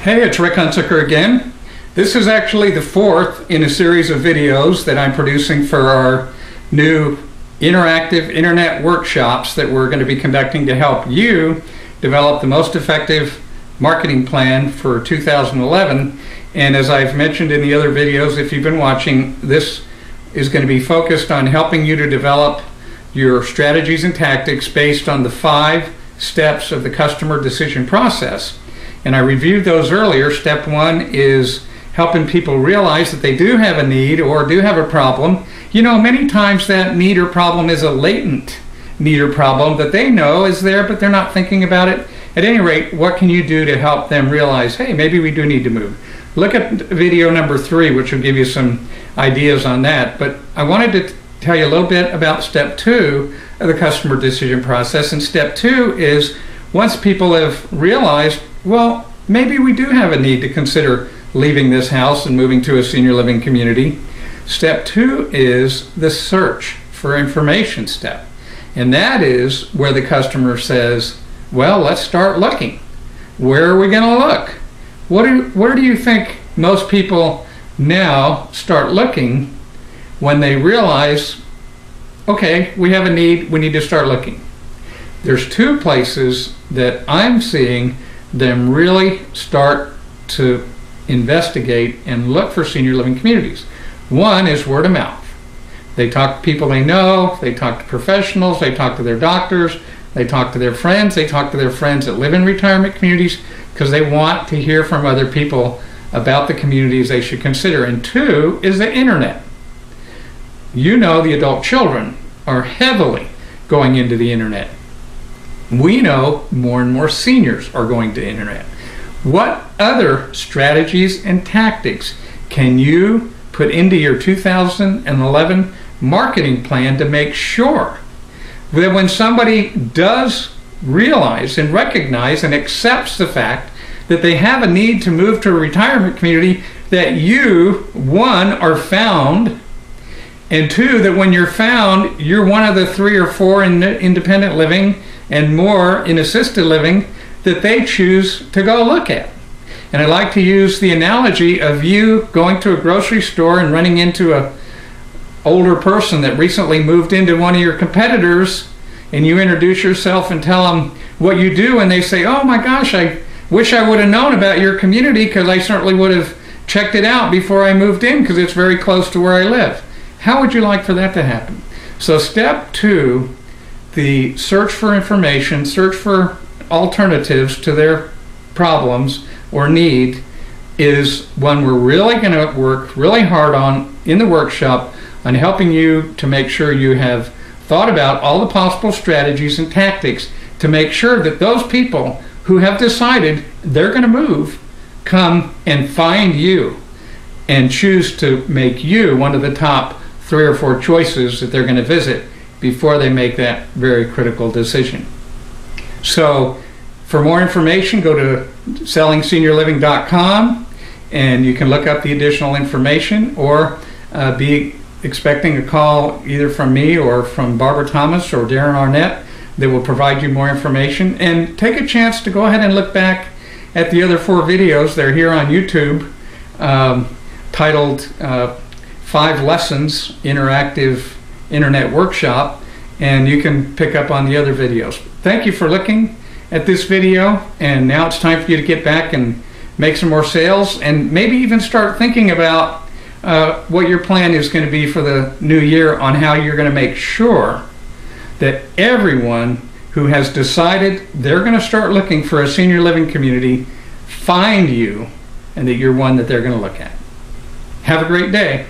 Hey, it's Rick Hunsicker again. This is actually the fourth in a series of videos that I'm producing for our new interactive internet workshops that we're going to be conducting to help you develop the most effective marketing plan for 2011. And as I've mentioned in the other videos, if you've been watching, this is going to be focused on helping you to develop your strategies and tactics based on the 5 steps of the customer decision process. And I reviewed those earlier. Step 1 is helping people realize that they do have a need or do have a problem. You know, many times that need or problem is a latent need or problem that they know is there, but they're not thinking about it. At any rate, what can you do to help them realize, hey, maybe we do need to move? Look at video number 3, which will give you some ideas on that. But I wanted to tell you a little bit about step 2 of the customer decision process. And step 2 is once people have realized, well, maybe we do have a need to consider leaving this house and moving to a senior living community. Step 2 is the search for information step. And that is where the customer says, well, let's start looking. Where are we going to look? Where do you think most people now start looking when they realize, okay, we have a need, we need to start looking? There's 2 places that I'm seeing them really start to investigate and look for senior living communities. One is word of mouth. They talk to people they know, they talk to professionals, they talk to their doctors, they talk to their friends, they talk to their friends that live in retirement communities because they want to hear from other people about the communities they should consider. And 2 is the internet. You know, the adult children are heavily going into the internet. We know more and more seniors are going to the internet. What other strategies and tactics can you put into your 2011 marketing plan to make sure that when somebody does realize and recognize and accepts the fact that they have a need to move to a retirement community, that you, 1, are found, and 2, that when you're found, you're one of the 3 or 4 in independent living and more in assisted living that they choose to go look at. And I like to use the analogy of you going to a grocery store and running into an older person that recently moved into one of your competitors, and you introduce yourself and tell them what you do, and they say, oh my gosh, I wish I would have known about your community because I certainly would have checked it out before I moved in because it's very close to where I live. How would you like for that to happen? So step 2, the search for information, search for alternatives to their problems or need, is one we're really going to work really hard on in the workshop on helping you to make sure you have thought about all the possible strategies and tactics to make sure that those people who have decided they're going to move come and find you and choose to make you one of the top 3 or 4 choices that they're going to visit before they make that very critical decision. So for more information, go to sellingseniorliving.com and you can look up the additional information, or be expecting a call either from me or from Barbara Thomas or Darren Arnett that will provide you more information. And take a chance to go ahead and look back at the other 4 videos. They're here on YouTube, titled 5 Lessons Interactive Internet Workshop, and you can pick up on the other videos. Thank you for looking at this video, and now it's time for you to get back and make some more sales and maybe even start thinking about what your plan is going to be for the new year on how you're going to make sure that everyone who has decided they're going to start looking for a senior living community find you and that you're one that they're going to look at. Have a great day.